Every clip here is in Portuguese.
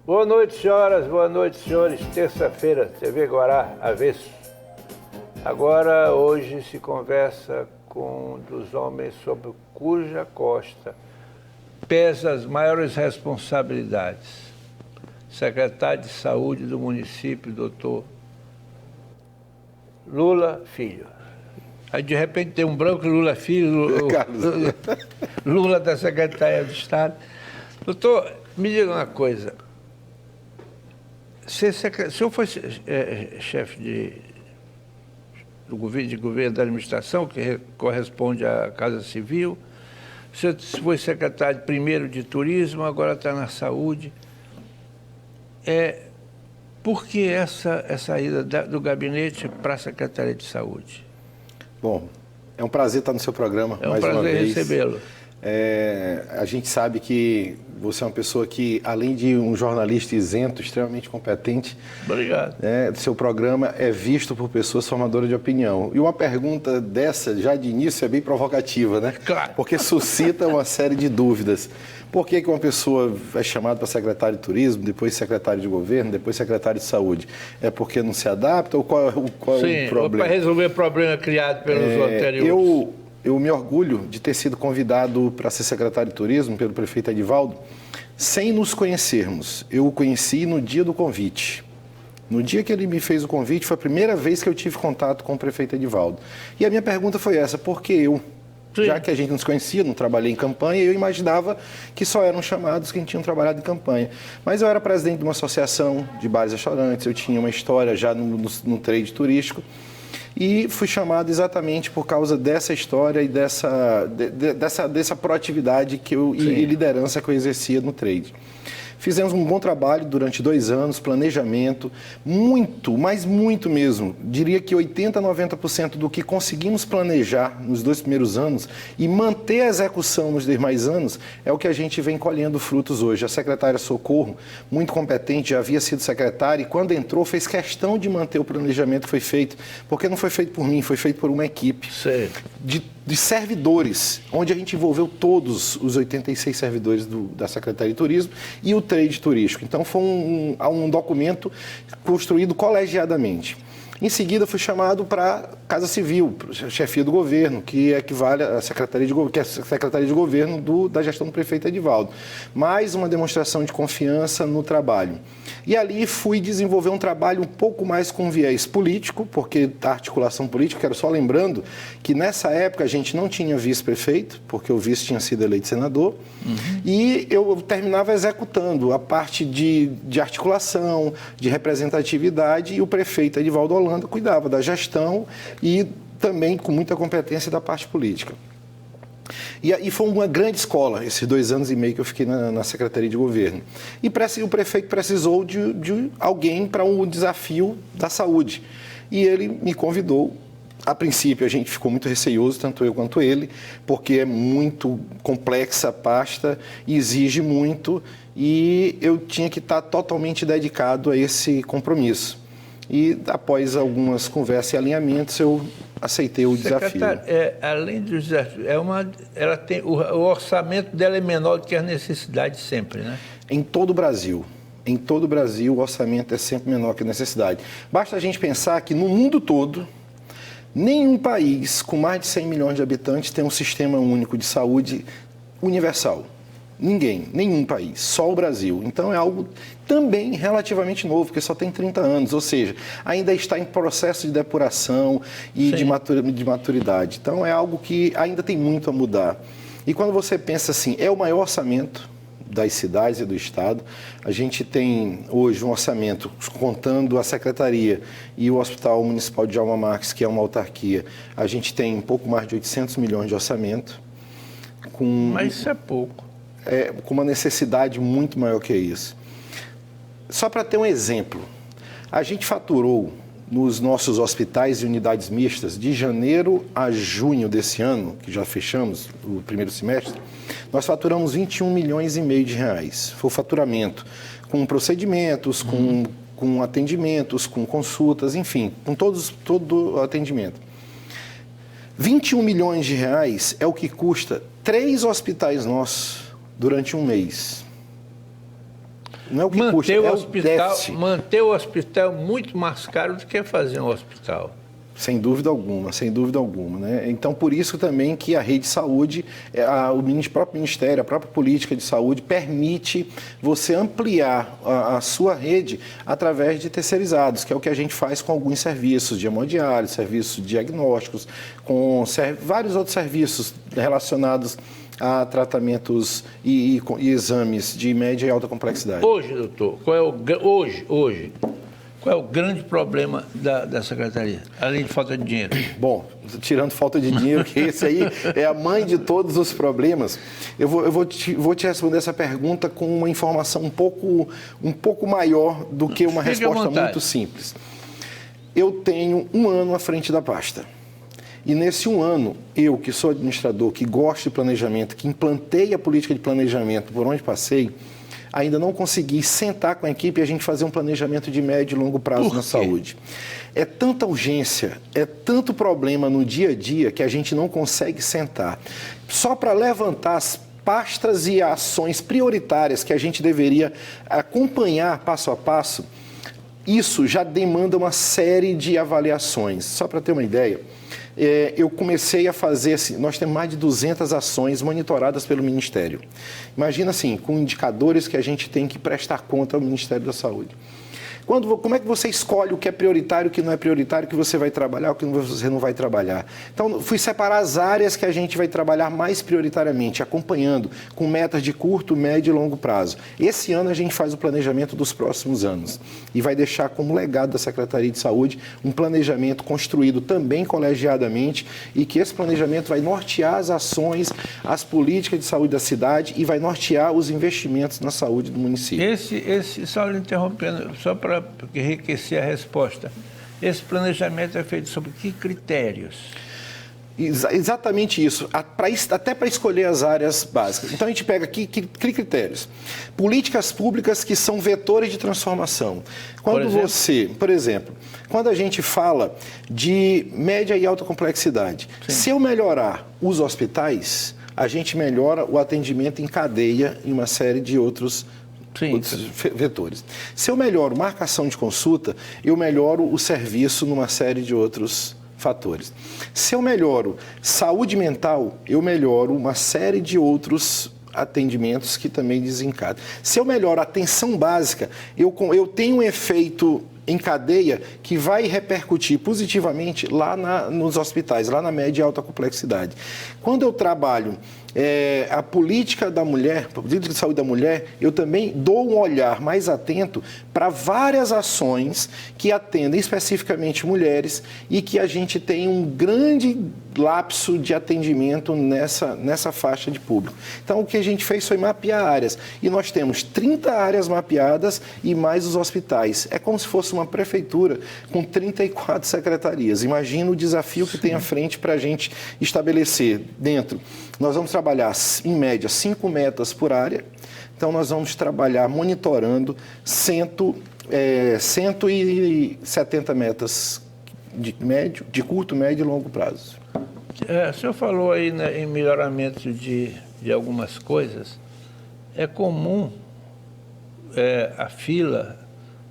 Boa noite, senhoras, boa noite, senhores. Terça-feira, TV Guará, Avesso. Agora, hoje, se conversa com um dos homens sobre cuja costa pesa as maiores responsabilidades. Secretário de Saúde do município, doutor Lula Filho. Aí, de repente, tem um branco, Lula Filho, Lula da Secretaria de Estado. Doutor, me diga uma coisa. Se eu fosse chefe de governo da administração, que corresponde à Casa Civil, você foi secretário primeiro de turismo, agora está na saúde. Por que essa ida do gabinete para a Secretaria de Saúde? Bom, é um prazer estar no seu programa mais uma vez. É um prazer recebê-lo. A gente sabe que você é uma pessoa que, além de um jornalista isento, extremamente competente. Obrigado. Seu programa é visto por pessoas formadoras de opinião. E uma pergunta dessa, já de início, é bem provocativa, né? Claro. Porque suscita uma série de dúvidas. Por que uma pessoa é chamada para secretário de turismo, depois secretário de governo, depois secretário de saúde? É porque não se adapta ou qual é o problema? Sim, para resolver problema criado pelos anteriores. Eu me orgulho de ter sido convidado para ser secretário de turismo pelo prefeito Edivaldo, sem nos conhecermos. Eu o conheci no dia do convite. No dia que ele me fez o convite, foi a primeira vez que eu tive contato com o prefeito Edivaldo. E a minha pergunta foi essa: por que eu? Sim. Já que a gente não se conhecia, não trabalhei em campanha, eu imaginava que só eram chamados quem tinham trabalhado em campanha. Mas eu era presidente de uma associação de bares e restaurantes, eu tinha uma história já no trade turístico. E fui chamado exatamente por causa dessa história e dessa proatividade e liderança que eu exercia no trade. Fizemos um bom trabalho durante 2 anos, planejamento, muito, mas muito mesmo. Diria que 80% a 90% do que conseguimos planejar nos 2 primeiros anos e manter a execução nos demais anos é o que a gente vem colhendo frutos hoje. A secretária Socorro, muito competente, já havia sido secretária e quando entrou fez questão de manter o planejamento que foi feito, porque não foi feito por mim, foi feito por uma equipe de servidores, onde a gente envolveu todos os 86 servidores da Secretaria de Turismo e o trade turístico. Então, foi um documento construído colegiadamente. Em seguida, fui chamado para a Casa Civil, chefia do governo, que equivale à Secretaria de Governo da gestão do prefeito Edivaldo. Mais uma demonstração de confiança no trabalho. E ali fui desenvolver um trabalho um pouco mais com viés político, porque a articulação política, quero só lembrando que nessa época a gente não tinha vice-prefeito, porque o vice tinha sido eleito senador, e eu terminava executando a parte de articulação, de representatividade, e o prefeito Edivaldo Holanda cuidava da gestão e também com muita competência da parte política. E foi uma grande escola, esses 2 anos e meio que eu fiquei na Secretaria de Governo. E o prefeito precisou de alguém para um desafio da saúde. E ele me convidou. A princípio, a gente ficou muito receioso, tanto eu quanto ele, porque é muito complexa a pasta, exige muito, e eu tinha que estar totalmente dedicado a esse compromisso. E, após algumas conversas e alinhamentos, eu aceitei o desafio. Além do desafio, o orçamento dela é menor do que a necessidade sempre, né? Em todo o Brasil. Em todo o Brasil, o orçamento é sempre menor que a necessidade. Basta a gente pensar que, no mundo todo, nenhum país com mais de 100 milhões de habitantes tem um sistema único de saúde universal. Nenhum país, só o Brasil. Então é algo também relativamente novo, porque só tem 30 anos, ou seja, ainda está em processo de depuração e de maturidade. Então é algo que ainda tem muito a mudar. E quando você pensa assim, é o maior orçamento das cidades e do Estado. A gente tem hoje um orçamento, contando a Secretaria e o Hospital Municipal de Djalma Marques, que é uma autarquia, a gente tem um pouco mais de 800 milhões de orçamento. Mas isso é pouco. Com uma necessidade muito maior que isso. Só para ter um exemplo, a gente faturou nos nossos hospitais e unidades mistas, de janeiro a junho desse ano, que já fechamos o primeiro semestre, nós faturamos 21 milhões e meio de reais. Foi o faturamento, com procedimentos, com atendimentos, com consultas, enfim, com todo o atendimento. 21 milhões de reais é o que custa 3 hospitais nossos durante um mês. Não é o que custa, é o déficit. Manter o hospital é muito mais caro do que fazer um hospital. Sem dúvida alguma, sem dúvida alguma, né? Então, por isso também que a rede de saúde, o próprio Ministério, a própria política de saúde permite você ampliar a sua rede através de terceirizados, que é o que a gente faz com alguns serviços de hemodiálise, serviços diagnósticos, com vários outros serviços relacionados a tratamentos e exames de média e alta complexidade. Hoje, doutor, qual é o grande problema da Secretaria, além de falta de dinheiro? Bom, tirando falta de dinheiro, que esse aí é a mãe de todos os problemas, eu vou te responder essa pergunta com uma informação um pouco maior do que uma resposta muito simples. Eu tenho 1 ano à frente da pasta. E nesse 1 ano, eu que sou administrador, que gosto de planejamento, que implantei a política de planejamento por onde passei, ainda não consegui sentar com a equipe e a gente fazer um planejamento de médio e longo prazo na saúde. É tanta urgência, é tanto problema no dia a dia que a gente não consegue sentar. Só para levantar as pastas e ações prioritárias que a gente deveria acompanhar passo a passo, isso já demanda uma série de avaliações. Só para ter uma ideia, eu comecei a fazer assim, nós temos mais de 200 ações monitoradas pelo Ministério. Imagina assim, com indicadores que a gente tem que prestar conta ao Ministério da Saúde. Como é que você escolhe o que é prioritário, o que não é prioritário, o que você vai trabalhar, o que você não vai trabalhar? Então, fui separar as áreas que a gente vai trabalhar mais prioritariamente, acompanhando, com metas de curto, médio e longo prazo. Esse ano a gente faz o planejamento dos próximos anos e vai deixar como legado da Secretaria de Saúde um planejamento construído também colegiadamente e que esse planejamento vai nortear as ações, as políticas de saúde da cidade e vai nortear os investimentos na saúde do município. Só lhe interrompendo, só para enriquecer a resposta. Esse planejamento é feito sobre que critérios? Exatamente isso, até para escolher as áreas básicas. Então, a gente pega aqui que critérios. Políticas públicas que são vetores de transformação. Por exemplo, quando a gente fala de média e alta complexidade, se eu melhorar os hospitais, a gente melhora o atendimento em cadeia em uma série de outros vetores. Se eu melhoro marcação de consulta, eu melhoro o serviço numa série de outros fatores. Se eu melhoro saúde mental, eu melhoro uma série de outros atendimentos que também desencadam. Se eu melhoro a atenção básica, eu tenho um efeito em cadeia que vai repercutir positivamente lá nos hospitais, lá na média e alta complexidade. Quando eu trabalho a política da mulher, a política de saúde da mulher, eu também dou um olhar mais atento para várias ações que atendem especificamente mulheres e que a gente tem um grande lapso de atendimento nessa faixa de público. Então, o que a gente fez foi mapear áreas. E nós temos 30 áreas mapeadas e mais os hospitais. É como se fosse uma prefeitura com 34 secretarias. Imagina o desafio que tem à frente para a gente estabelecer dentro. Nós vamos trabalhar, em média, 5 metas por área. Então, nós vamos trabalhar monitorando 170 metas de curto, médio e longo prazo. O senhor falou aí em melhoramento de algumas coisas. É comum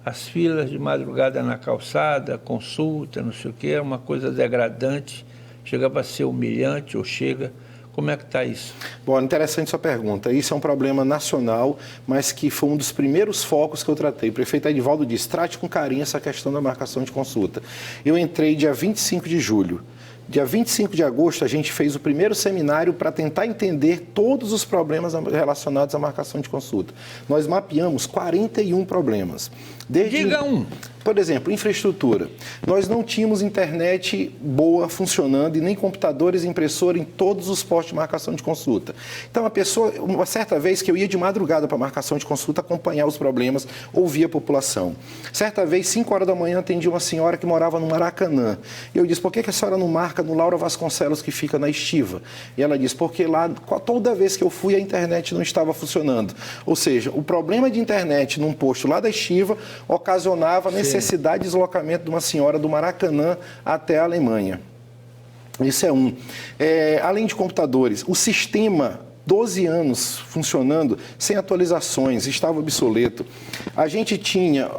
as filas de madrugada na calçada, consulta, não sei o quê, é uma coisa degradante, chega para ser humilhante ou chega... Como é que está isso? Bom, interessante sua pergunta. Isso é um problema nacional, mas que foi um dos primeiros focos que eu tratei. O prefeito Edivaldo disse, trate com carinho essa questão da marcação de consulta. Eu entrei dia 25 de julho. Dia 25 de agosto, a gente fez o primeiro seminário para tentar entender todos os problemas relacionados à marcação de consulta. Nós mapeamos 41 problemas. Diga um. Por exemplo, infraestrutura. Nós não tínhamos internet boa funcionando e nem computadores e impressora em todos os postos de marcação de consulta. Então, uma certa vez que eu ia de madrugada para a marcação de consulta, acompanhar os problemas, ouvir a população. Certa vez, 5 horas da manhã, atendi uma senhora que morava no Maracanã. E eu disse, por que a senhora não marca no Laura Vasconcelos, que fica na Estiva? E ela disse, porque lá, toda vez que eu fui, a internet não estava funcionando. Ou seja, o problema de internet num posto lá da Estiva ocasionava a necessidade de deslocamento de uma senhora do Maracanã até a Alemanha. Isso é um. Além de computadores, o sistema 12 anos funcionando sem atualizações, estava obsoleto. A gente tinha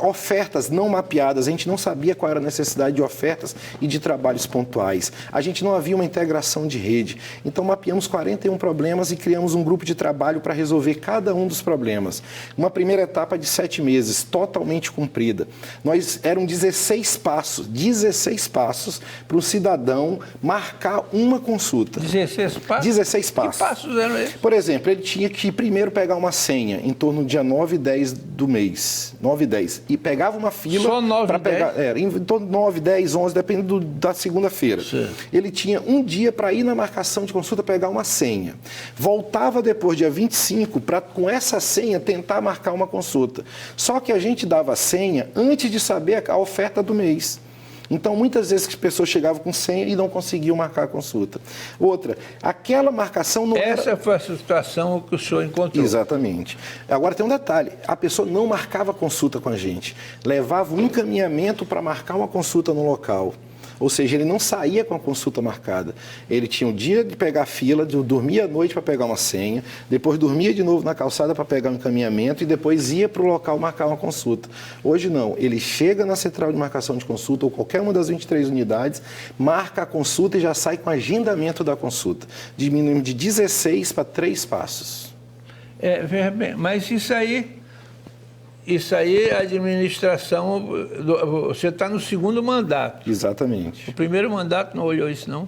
ofertas não mapeadas, a gente não sabia qual era a necessidade de ofertas e de trabalhos pontuais. A gente não havia uma integração de rede. Então, mapeamos 41 problemas e criamos um grupo de trabalho para resolver cada um dos problemas. Uma primeira etapa de 7 meses, totalmente cumprida. Eram 16 passos para o cidadão marcar uma consulta. 16 passos? 16 passos. Que passos eram esses? Por exemplo, ele tinha que primeiro pegar uma senha em torno do dia 9 e 10 do mês. 9 e 10. E pegava uma fila... Só 9 e 10? Pegar, em torno de 9, 10, 11, dependendo da segunda-feira. Ele tinha um dia para ir na marcação de consulta pegar uma senha. Voltava depois, dia 25, para com essa senha tentar marcar uma consulta. Só que a gente dava a senha antes de saber a oferta do mês. Então, muitas vezes as pessoas chegavam com senha e não conseguiam marcar a consulta. Outra, aquela marcação não era... Essa foi a situação que o senhor encontrou. Exatamente. Agora tem um detalhe, a pessoa não marcava consulta com a gente, levava um encaminhamento para marcar uma consulta no local. Ou seja, ele não saía com a consulta marcada. Ele tinha o dia de pegar a fila, dormia à noite para pegar uma senha, depois dormia de novo na calçada para pegar um encaminhamento e depois ia para o local marcar uma consulta. Hoje não, ele chega na central de marcação de consulta ou qualquer uma das 23 unidades, marca a consulta e já sai com agendamento da consulta. Diminuímos de 16 para 3 passos. Veja bem, mas isso aí, a administração, você está no segundo mandato. Exatamente. O primeiro mandato não olhou isso, não?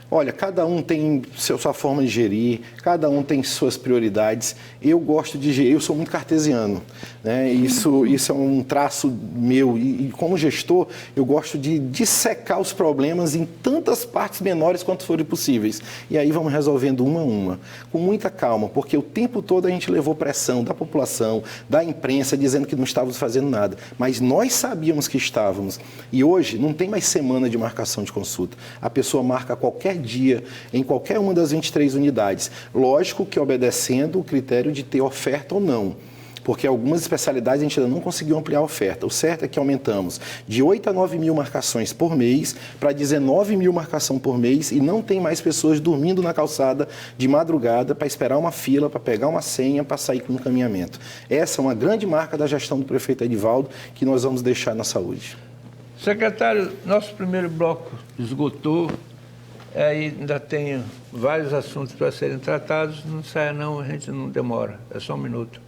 Olha, cada um tem sua forma de gerir, cada um tem suas prioridades. Eu gosto de gerir, eu sou muito cartesiano, né? Isso é um traço meu. E como gestor, eu gosto de dissecar os problemas em tantas partes menores quanto forem possíveis. E aí vamos resolvendo uma a uma, com muita calma, porque o tempo todo a gente levou pressão da população, da imprensa, dizendo que não estávamos fazendo nada. Mas nós sabíamos que estávamos. E hoje não tem mais semana de marcação de consulta. A pessoa marca qualquer dia, em qualquer uma das 23 unidades. Lógico que obedecendo o critério de ter oferta ou não, porque algumas especialidades a gente ainda não conseguiu ampliar a oferta. O certo é que aumentamos de 8 a 9 mil marcações por mês para 19 mil marcações por mês e não tem mais pessoas dormindo na calçada de madrugada para esperar uma fila, para pegar uma senha, para sair com um encaminhamento. Essa é uma grande marca da gestão do prefeito Edivaldo que nós vamos deixar na saúde. Secretário, nosso primeiro bloco esgotou. Aí ainda tem vários assuntos para serem tratados. Não saia não, a gente não demora. É só um minuto.